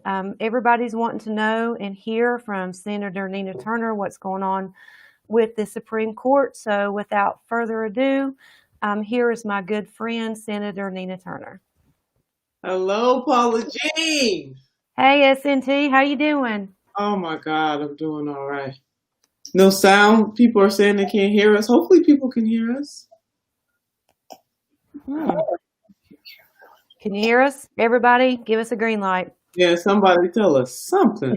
Everybody's wanting to know and hear from Senator Nina Turner what's going on with the Supreme Court. So without further ado, here is my good friend, Senator Nina Turner. Hello, Paula Jean. Hey, SNT, how you doing? Oh my God, I'm doing all right. No sound. People are saying they can't hear us. Hopefully people can hear us. Can you hear us? Everybody, give us a green light. Yeah, somebody tell us something.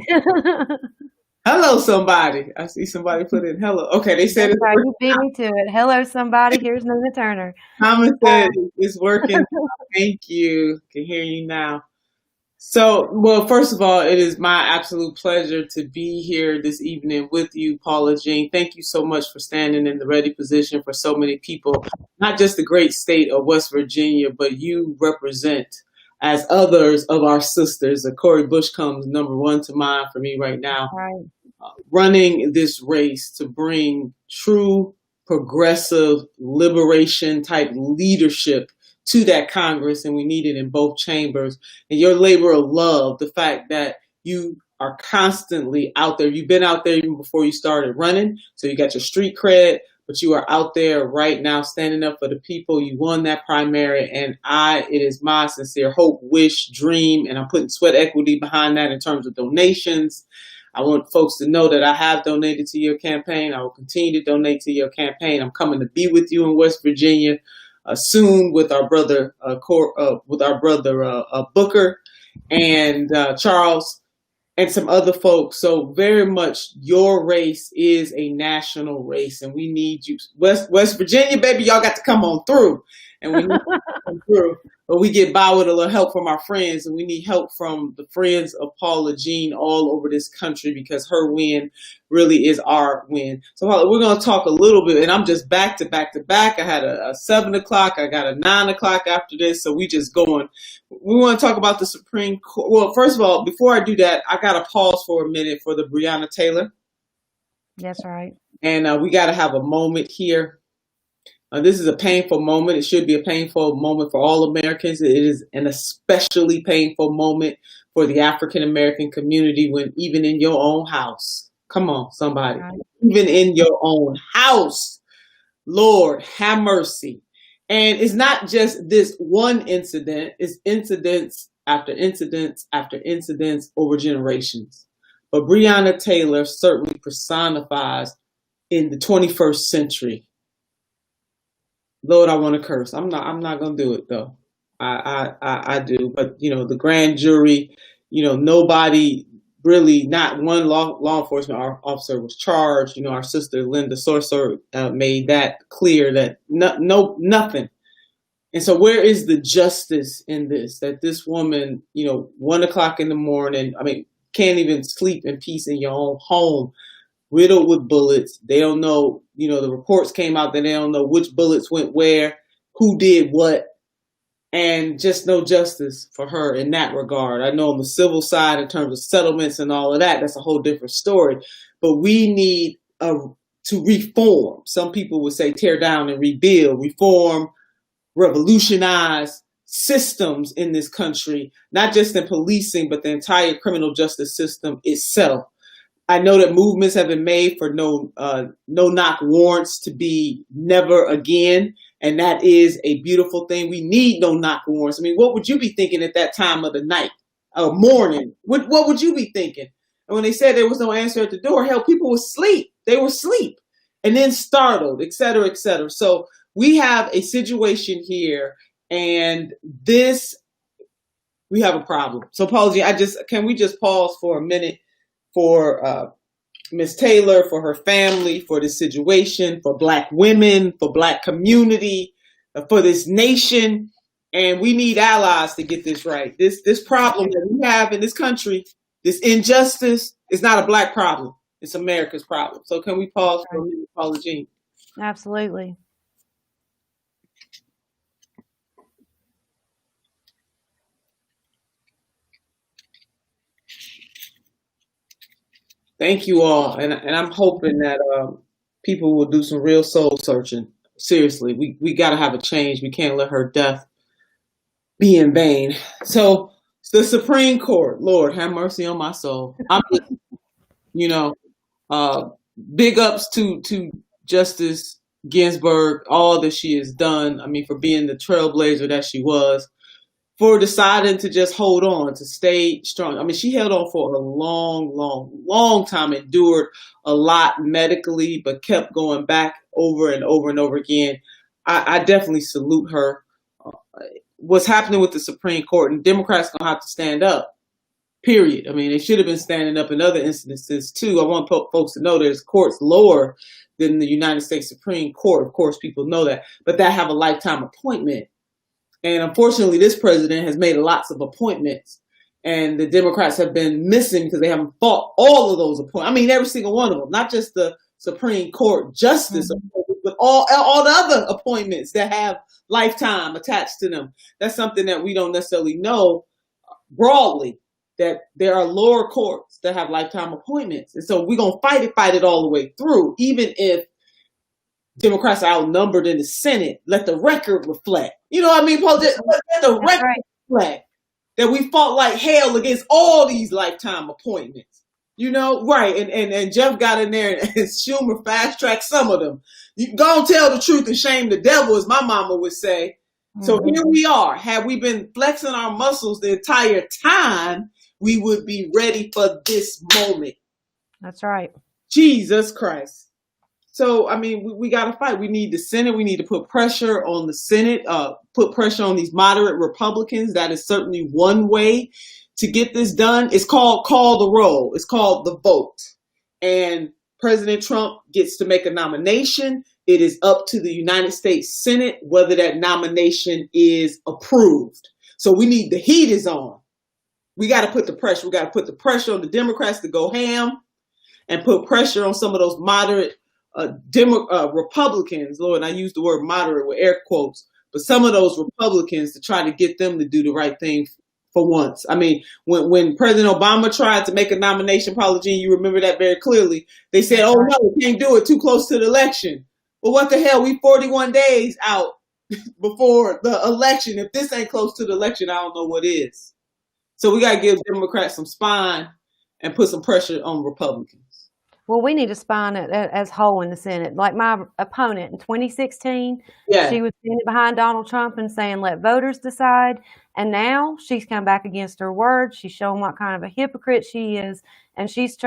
Hello, somebody. I see somebody put in hello. Okay, they said it's working. You beat me to it. Hello, somebody. Here's Nina Turner. Thomas said it's working. Thank you. Can hear you now. So, well, first of all, it is my absolute pleasure to be here this evening with you, Paula Jean. Thank you so much for standing in the ready position for so many people, not just the great state of West Virginia, but you represent, as others of our sisters, Cori Bush comes number one to mind for me right now, right. Running this race to bring true progressive liberation type leadership to that Congress, and we need it in both chambers. And your labor of love, the fact that you are constantly out there. You've been out there even before you started running, so you got your street cred, but you are out there right now standing up for the people. You won that primary, and it is my sincere hope, wish, dream, and I'm putting sweat equity behind that in terms of donations. I want folks to know that I have donated to your campaign. I will continue to donate to your campaign. I'm coming to be with you in West Virginia soon with our brother Booker and Charles and some other folks. So very much your race is a national race, and we need you. West Virginia, baby, y'all got to come on through, and we need to come through. But we get by with a little help from our friends, and we need help from the friends of Paula Jean all over this country, because her win really is our win. So Paula, we're going to talk a little bit, and I'm just back to back to back. I had a 7 o'clock, I got a 9 o'clock after this, so we just going. We want to talk about the Supreme Court. Well, first of all, before I do that, I got to pause for a minute for the Breonna Taylor. That's right. And we got to have a moment here. This is a painful moment. It should be a painful moment for all Americans. It is an especially painful moment for the African American community, when even in your own house, come on, somebody, right. Even in your own house, Lord, have mercy. And it's not just this one incident, it's incidents after incidents after incidents over generations. But Breonna Taylor certainly personifies in the 21st century. Lord, I want to curse. I'm not going to do it though. I do. But, the grand jury, nobody really, not one law enforcement officer was charged. Our sister Linda Sorcer made that clear, that nothing. And so where is the justice in this? That this woman, 1 o'clock in the morning, can't even sleep in peace in your own home, riddled with bullets. They don't know, the reports came out that they don't know which bullets went where, who did what, and just no justice for her in that regard. I know on the civil side, in terms of settlements and all of that, that's a whole different story. But we need to reform. Some people would say tear down and rebuild, reform, revolutionize systems in this country, not just in policing, but the entire criminal justice system itself. I know that movements have been made for no-knock warrants to be never again, and that is a beautiful thing. We need no-knock warrants. What would you be thinking at that time of the night or morning? What would you be thinking? And when they said there was no answer at the door, hell, people were asleep. They were asleep and then startled, et cetera, et cetera. So we have a situation here, and we have a problem. So, Paula Jean, can we just pause for a minute for Ms. Taylor, for her family, for this situation, for Black women, for Black community, for this nation. And we need allies to get this right. This problem that we have in this country, this injustice, is not a Black problem. It's America's problem. So can we pause for a minute, Paula Jean? Absolutely. Thank you all, and I'm hoping that people will do some real soul searching. Seriously, we got to have a change. We can't let her death be in vain. So The Supreme Court, Lord have mercy on my soul. I'm just, you know, uh, big ups to Justice Ginsburg, all that she has done. I mean, for being the trailblazer that she was, for deciding to just hold on, to stay strong. I mean, she held on for a long, long, long time, endured a lot medically, but kept going back over and over and over again. I definitely salute her. What's happening with the Supreme Court, and Democrats gonna have to stand up. Period. I mean, they should have been standing up in other instances too. I want folks to know there's courts lower than the United States Supreme Court. Of course, people know that, but that have a lifetime appointment. And unfortunately, this president has made lots of appointments, and the Democrats have been missing because they haven't fought all of those appointments. I mean, every single one of them, not just the Supreme Court justice, but all the other appointments that have lifetime attached to them. That's something that we don't necessarily know broadly, that there are lower courts that have lifetime appointments. And so we're going to fight it all the way through, even if Democrats are outnumbered in the Senate. Let the record reflect. You know what I mean, Paul? Let the record reflect that we fought like hell against all these lifetime appointments. You know, right? And Jeff got in there and Schumer fast tracked some of them. You go and tell the truth and shame the devil, as my mama would say. So here we are. Had we been flexing our muscles the entire time, we would be ready for this moment. That's right. Jesus Christ. So, I mean, we got to fight. We need the Senate. We need to put pressure on the Senate, put pressure on these moderate Republicans. That is certainly one way to get this done. It's called call the roll. It's called the vote. And President Trump gets to make a nomination. It is up to the United States Senate whether that nomination is approved. So we need, the heat is on. We got to put the pressure. We got to put the pressure on the Democrats to go ham, and put pressure on some of those moderate Republicans. Lord, I use the word moderate with air quotes, but some of those Republicans to try to get them to do the right thing for once. I mean, when President Obama tried to make a nomination, Paula Jean, you remember that very clearly. They said, oh no, we can't do it, too close to the election. Well, what the hell? We 41 days out before the election. If this ain't close to the election, I don't know what is. So we got to give Democrats some spine and put some pressure on Republicans. Well, we need to spine it as whole in the Senate. Like my opponent in 2016, she was standing behind Donald Trump and saying, let voters decide. And now she's come back against her word. She's shown what kind of a hypocrite she is. And she's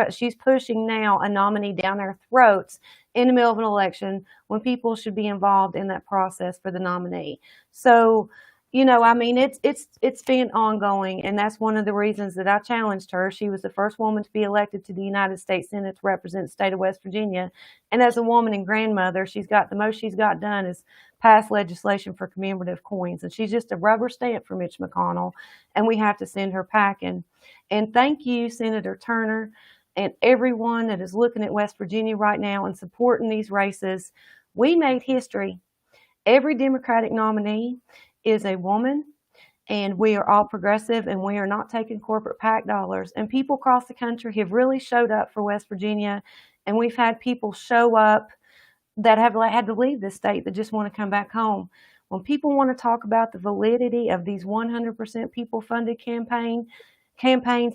pushing now a nominee down their throats in the middle of an election when people should be involved in that process for the nominee. So, you know, I mean, it's been ongoing, and that's one of the reasons that I challenged her. She was the first woman to be elected to the United States Senate to represent the state of West Virginia. And as a woman and grandmother, the most she's got done is pass legislation for commemorative coins. And she's just a rubber stamp for Mitch McConnell, and we have to send her packing. And thank you, Senator Turner, and everyone that is looking at West Virginia right now and supporting these races. We made history. Every Democratic nominee is a woman, and we are all progressive, and we are not taking corporate PAC dollars. And people across the country have really showed up for West Virginia, and we've had people show up that have had to leave this state that just want to come back home. When people want to talk about the validity of these 100% people-funded campaigns,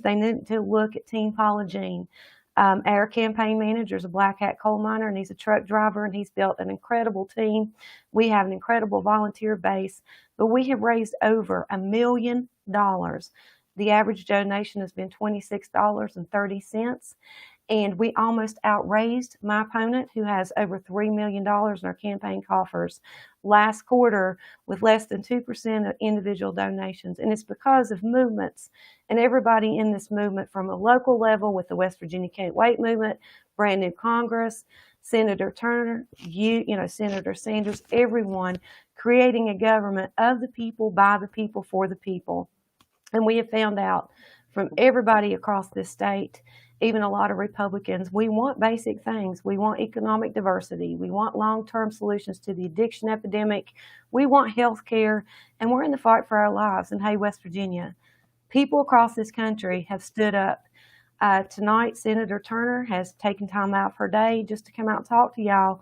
they need to look at Team Paula Jean. Our campaign manager is a black hat coal miner, and he's a truck driver, and he's built an incredible team. We have an incredible volunteer base, but we have raised over $1 million. The average donation has been $26.30, and we almost outraised my opponent, who has over $3 million in our campaign coffers last quarter with less than 2% of individual donations. And it's because of movements and everybody in this movement, from a local level with the West Virginia Can't Wait movement, Brand New Congress, Senator Turner, Senator Sanders, everyone creating a government of the people, by the people, for the people. And we have found out from everybody across this state, even a lot of Republicans, we want basic things. We want economic diversity. We want long-term solutions to the addiction epidemic. We want health care, and we're in the fight for our lives. And hey, West Virginia, people across this country have stood up. Tonight, Senator Turner has taken time out of her day just to come out and talk to y'all.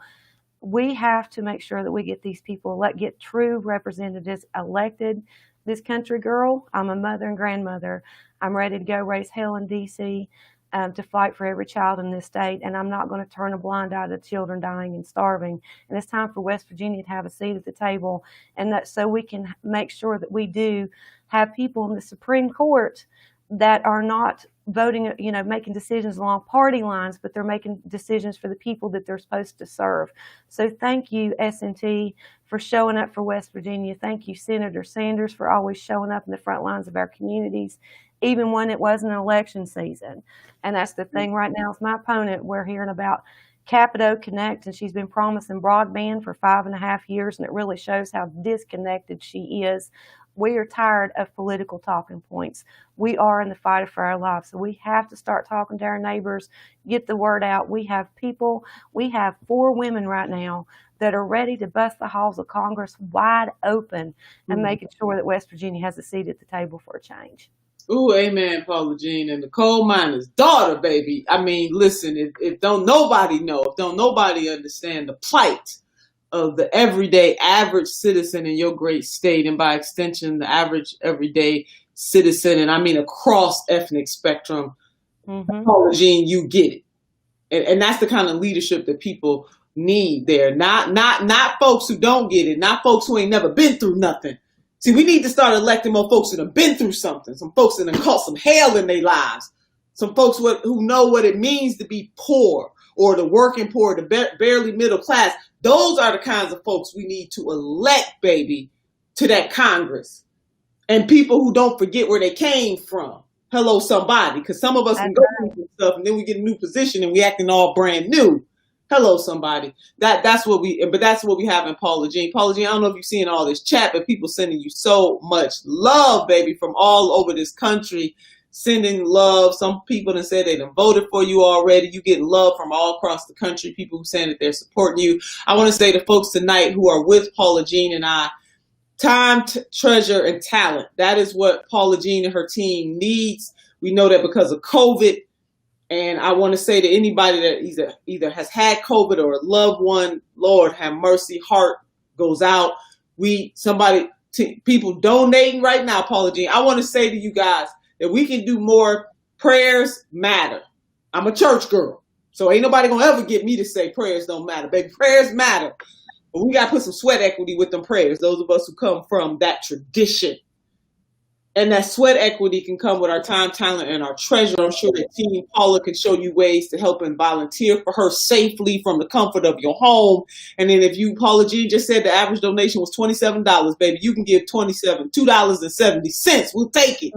we have to make sure that we get these people, get true representatives elected. This country girl, I'm a mother and grandmother. I'm ready to go raise hell in D.C. To fight for every child in this state, and I'm not going to turn a blind eye to children dying and starving. And it's time for West Virginia to have a seat at the table, and that so we can make sure that we do have people in the Supreme Court that are not voting, making decisions along party lines, but they're making decisions for the people that they're supposed to serve. So thank you, S&T, for showing up for West Virginia. Thank you, Senator Sanders, for always showing up in the front lines of our communities, even when it wasn't an election season. And that's the thing right now is my opponent, we're hearing about Capito Connect, and she's been promising broadband for 5.5 years, and it really shows how disconnected she is. We are tired of political talking points. We are in the fight for our lives. So we have to start talking to our neighbors, get the word out. We have 4 women right now that are ready to bust the halls of Congress wide open and making sure that West Virginia has a seat at the table for a change. Ooh, amen, Paula Jean, and the coal miner's daughter, baby. I mean, listen, if don't nobody know, if don't nobody understand the plight of the everyday average citizen in your great state, and by extension, the average everyday citizen, and I mean across ethnic spectrum, Paula Jean, you get it. And that's the kind of leadership that people need there. Not folks who don't get it, not folks who ain't never been through nothing. See, we need to start electing more folks that have been through something, some folks that have caught some hell in their lives, some folks who know what it means to be poor, or the working poor, the barely middle class. Those are the kinds of folks we need to elect, baby, to that Congress. And people who don't forget where they came from. Hello, somebody, because some of us can go through some stuff and then we get a new position and we acting all brand new. Hello, somebody. That's what we have in Paula Jean. Paula Jean, I don't know if you've seen all this chat, but people sending you so much love, baby, from all over this country, sending love. Some people have said they done voted for you already. You get love from all across the country, people who saying that they're supporting you. I want to say to folks tonight who are with Paula Jean and I, time, treasure, and talent. That is what Paula Jean and her team needs. We know that because of COVID. And I want to say to anybody that either has had COVID or a loved one, Lord have mercy, heart goes out. People donating right now, Paula Jean. I want to say to you guys that we can do more. Prayers matter. I'm a church girl, so ain't nobody gonna ever get me to say prayers don't matter, baby. Prayers matter. But we got to put some sweat equity with them prayers, those of us who come from that tradition. And that sweat equity can come with our time, talent, and our treasure. I'm sure that Team Paula can show you ways to help and volunteer for her safely from the comfort of your home. And then if you, Paula Jean just said the average donation was $27, baby, you can give $2.70. We'll take it.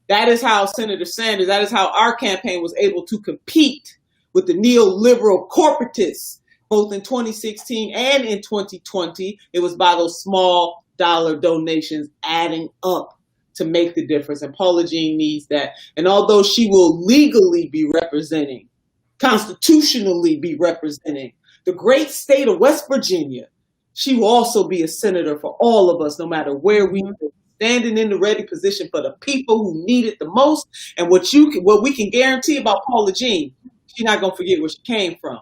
That is how Senator Sanders, that is how our campaign was able to compete with the neoliberal corporatists, both in 2016 and in 2020. It was by those small dollar donations adding up to make the difference. And Paula Jean needs that. And although she will legally be representing, constitutionally be representing the great state of West Virginia, she will also be a senator for all of us, no matter where we live, standing in the ready position for the people who need it the most. And what we can guarantee about Paula Jean, she's not going to forget where she came from.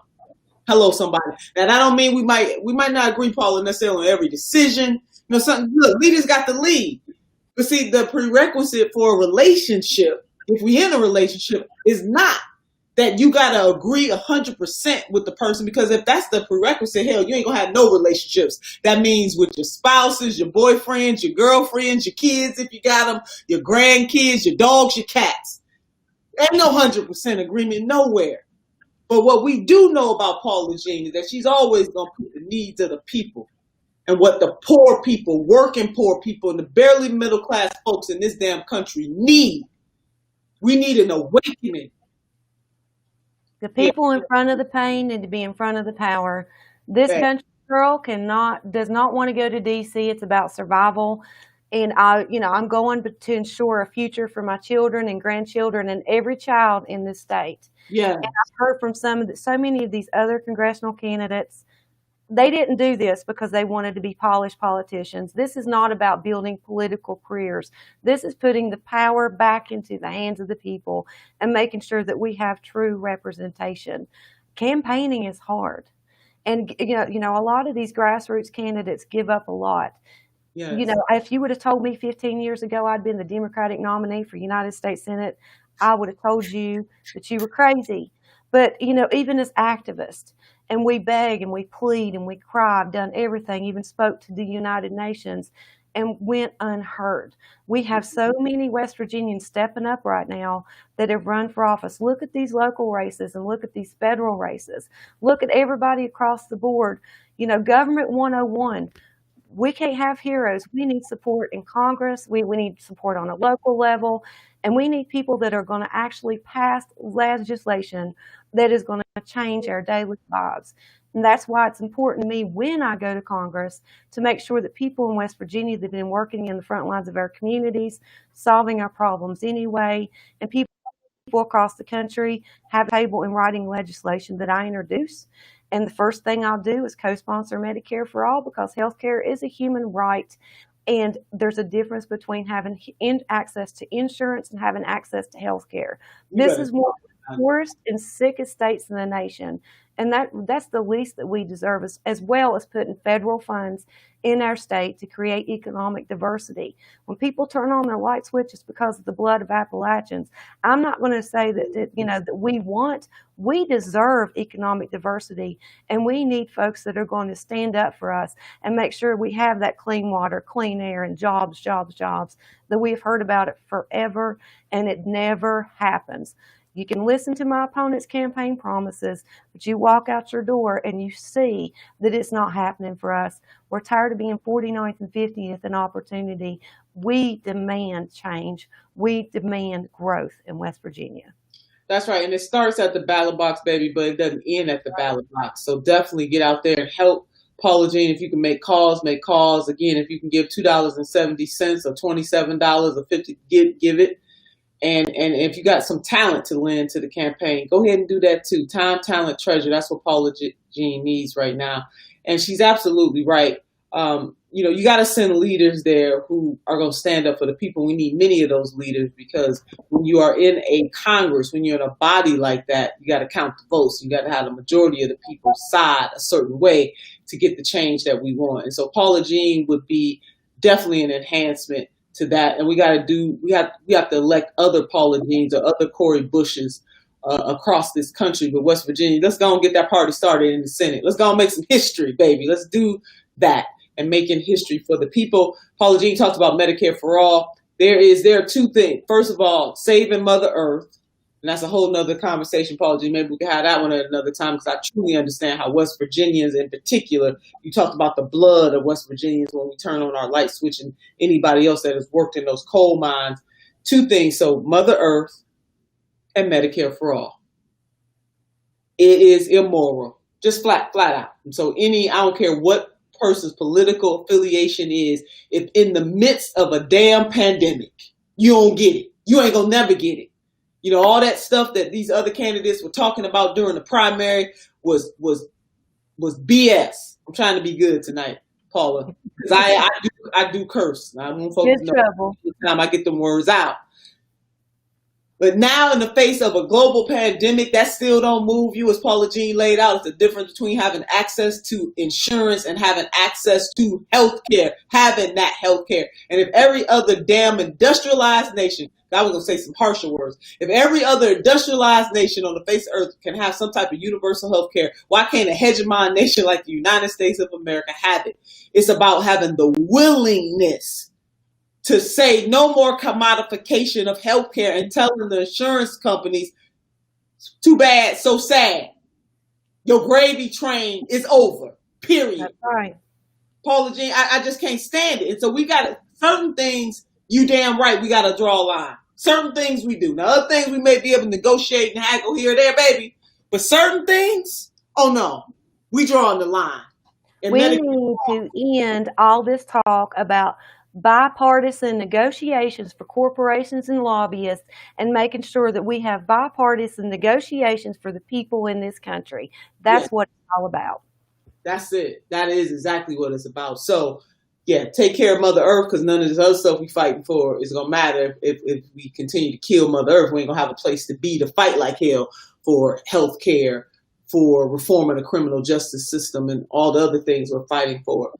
Hello, somebody. Now, that don't mean we might not agree, Paula, necessarily on every decision. Look, leaders got to lead. But see, the prerequisite for a relationship, if we in a relationship, is not that you got to agree 100% with the person, because if that's the prerequisite, hell, you ain't going to have no relationships. That means with your spouses, your boyfriends, your girlfriends, your kids, if you got them, your grandkids, your dogs, your cats. Ain't no 100% agreement nowhere. But what we do know about Paula Jean is that she's always going to put the needs of the people and what the poor people, working poor people, and the barely middle class folks in this damn country need. We need an awakening. The people in front of the pain need to be in front of the power. This country girl does not want to go to D.C. It's about survival. And I'm going to ensure a future for my children and grandchildren and every child in this state. Yeah. And I've heard from so many of these other congressional candidates. They didn't do this because they wanted to be polished politicians. This is not about building political careers. This is putting the power back into the hands of the people and making sure that we have true representation. Campaigning is hard. And a lot of these grassroots candidates give up a lot. Yes. If you would have told me 15 years ago I'd been the Democratic nominee for United States Senate, I would have told you that you were crazy. But, even as activists, and we beg and we plead and we cry, I've done everything, even spoke to the United Nations and went unheard. We have so many West Virginians stepping up right now that have run for office. Look at these local races and look at these federal races. Look at everybody across the board. Government 101. We can't have heroes. We need support in Congress. We need support on a local level. And we need people that are going to actually pass legislation that is going to change our daily lives. And that's why it's important to me when I go to Congress to make sure that people in West Virginia that have been working in the front lines of our communities, solving our problems anyway, and people across the country have a table in writing legislation that I introduce. And the first thing I'll do is co-sponsor Medicare for All, because healthcare is a human right. And there's a difference between having access to insurance and having access to healthcare. This is one of the poorest and sickest states in the nation. And that's the least that we deserve, as well as putting federal funds in our state to create economic diversity. When people turn on their light switches because of the blood of Appalachians, I'm not going to say that we deserve economic diversity, and we need folks that are going to stand up for us and make sure we have that clean water, clean air, and jobs, that we've heard about it forever, and it never happens. You can listen to my opponent's campaign promises, but you walk out your door and you see that it's not happening for us. We're tired of being 49th and 50th in opportunity. We demand change. We demand growth in West Virginia. That's right. And it starts at the ballot box, baby, but it doesn't end at the ballot box. So definitely get out there and help Paula Jean. If you can make calls, make calls. Again, if you can give $2.70 or $27 or $50, give it. And if you got some talent to lend to the campaign, go ahead and do that too. Time, talent, treasure. That's what Paula Jean needs right now. And she's absolutely right. You got to send leaders there who are going to stand up for the people. We need many of those leaders, because when you are in a Congress, when you're in a body like that, you got to count the votes. You got to have the majority of the people side a certain way to get the change that we want. And so Paula Jean would be definitely an enhancement to that. And we have to elect other Paula Jeans or other Cori Bushes across this country. But West Virginia, let's go and get that party started in the Senate. Let's go and make some history, baby. Let's do that, and making history for the people. Paula Jean talked about Medicare for All. There are two things. First of all, saving Mother Earth. And that's a whole nother conversation, Paula Jean. Maybe we can have that one at another time, because I truly understand how West Virginians in particular, you talked about the blood of West Virginians when we turn on our light switch, and anybody else that has worked in those coal mines. Two things. So Mother Earth and Medicare for All. It is immoral, just flat out. And so I don't care what person's political affiliation is, if in the midst of a damn pandemic, you don't get it, you ain't gonna never get it. All that stuff that these other candidates were talking about during the primary was BS. I'm trying to be good tonight, Paula, because I do curse. I want folks to know the time I get them words out. But now, in the face of a global pandemic, that still don't move you, as Paula Jean laid out. It's the difference between having access to insurance and having access to health care, having that health care. And if every other damn industrialized nation, I was going to say some harsher words, if every other industrialized nation on the face of earth can have some type of universal health care, why can't a hegemon nation like the United States of America have it? It's about having the willingness to say no more commodification of healthcare, and telling the insurance companies, too bad, so sad. Your gravy train is over, period. That's right. Paula Jean, I just can't stand it. And so we got certain things, you damn right, we got to draw a line. Certain things we do. Now, other things we may be able to negotiate and haggle here or there, baby. But certain things, oh no, we drawing the line. And we need to end all this talk about bipartisan negotiations for corporations and lobbyists, and making sure that we have bipartisan negotiations for the people in this country. That's what it's all about. That's it. That is exactly what it's about. So, take care of Mother Earth, because none of this other stuff we fighting for is going to matter if we continue to kill Mother Earth. We ain't going to have a place to be to fight like hell for health care for reforming the criminal justice system and all the other things we're fighting for.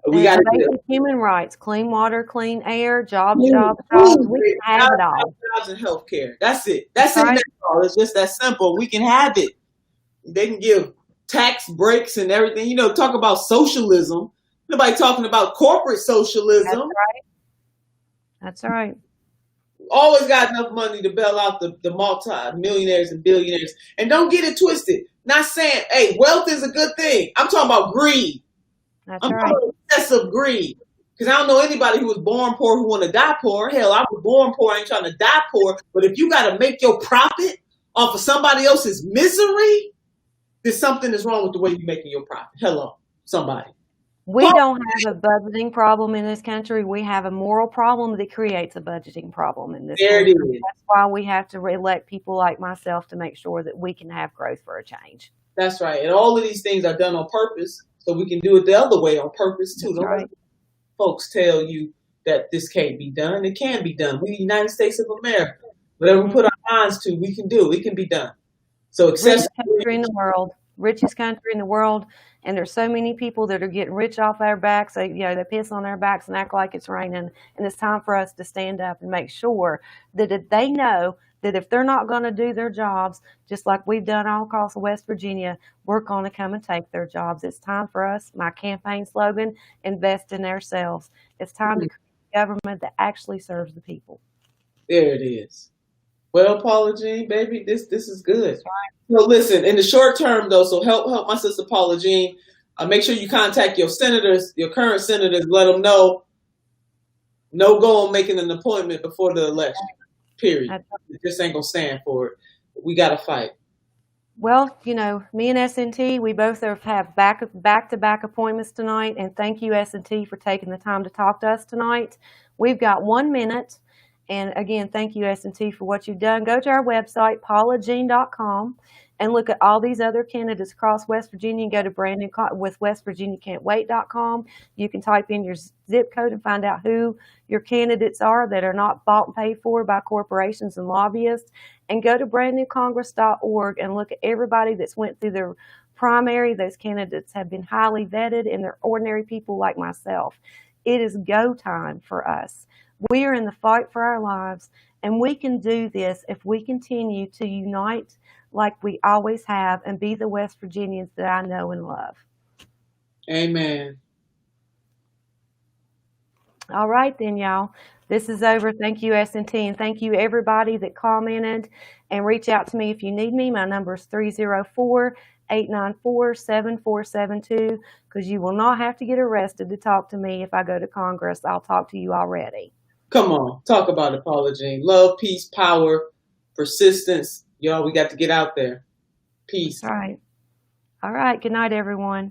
We And got it's to get basic human rights, clean water, clean air, jobs, food, jobs, jobs. We food, can have it all. jobs and health care. That's it. That's it. Right? That's all. It's just that simple. We can have it. They can give tax breaks and everything. You know, talk about socialism. Nobody talking about corporate That's socialism. right. That's right. Always got enough money to bail out the multi-millionaires and billionaires. And don't get it twisted. Not saying, hey, wealth is a good thing. I'm talking about greed. That's I'm right. talking about excessive greed. Because I don't know anybody who was born poor who want to die poor. Hell, I was born poor, I ain't trying to die poor. But if you got to make your profit off of somebody else's misery, then something is wrong with the way you're making your profit. Hello, somebody. We don't have a budgeting problem in this country. We have a moral problem that creates a budgeting problem in this There it country. is. That's why we have to elect people like myself to make sure that we can have growth for a change. That's right. And all of these things are done on purpose, so we can do it the other way on purpose too. That's Don't let right. folks tell you that this can't be done. It can be done. We the United States of America. Whatever we put our minds to, we can do. It can be done. So Richest excessive country in the world, richest country in the world, and there's so many people that are getting rich off our backs. They piss on their backs and act like it's raining. And it's time for us to stand up and make sure that if they know that if they're not going to do their jobs, just like we've done all across West Virginia, we're going to come and take their jobs. It's time for us. My campaign slogan: invest in ourselves. It's time to create a government that actually serves the people. There it is. Well, Paula Jean, baby, this is good. That's right. So listen, in the short term though, so help my sister Paula Jean. Make sure you contact your senators, your current senators, let them know no go on making an appointment before the election. Period. That's It just ain't gonna stand for it. We gotta fight. Well, me and S&T, we both have back-to-back appointments tonight, and thank you, S&T, for taking the time to talk to us tonight. We've got 1 minute, and again, thank you, S&T, for what you've done. Go to our website, paulajean.com, and look at all these other candidates across West Virginia, and go to with westvirginiacan'twait.com. You can type in your zip code and find out who your candidates are that are not bought and paid for by corporations and lobbyists. And go to brandnewcongress.org and look at everybody that's went through their primary. Those candidates have been highly vetted, and they're ordinary people like myself. It is go time for us. We are in the fight for our lives, and we can do this if we continue to unite like we always have and be the West Virginians that I know and love. Amen. All right then, y'all. This is over. Thank you, S&T, and thank you everybody that commented, and reach out to me if you need me. My number is 304-894-7472, because you will not have to get arrested to talk to me if I go to Congress. I'll talk to you already. Come on, talk about it, Paula Jean. Love, peace, power, persistence. Y'all, we got to get out there. Peace. All right. All right. Good night, everyone.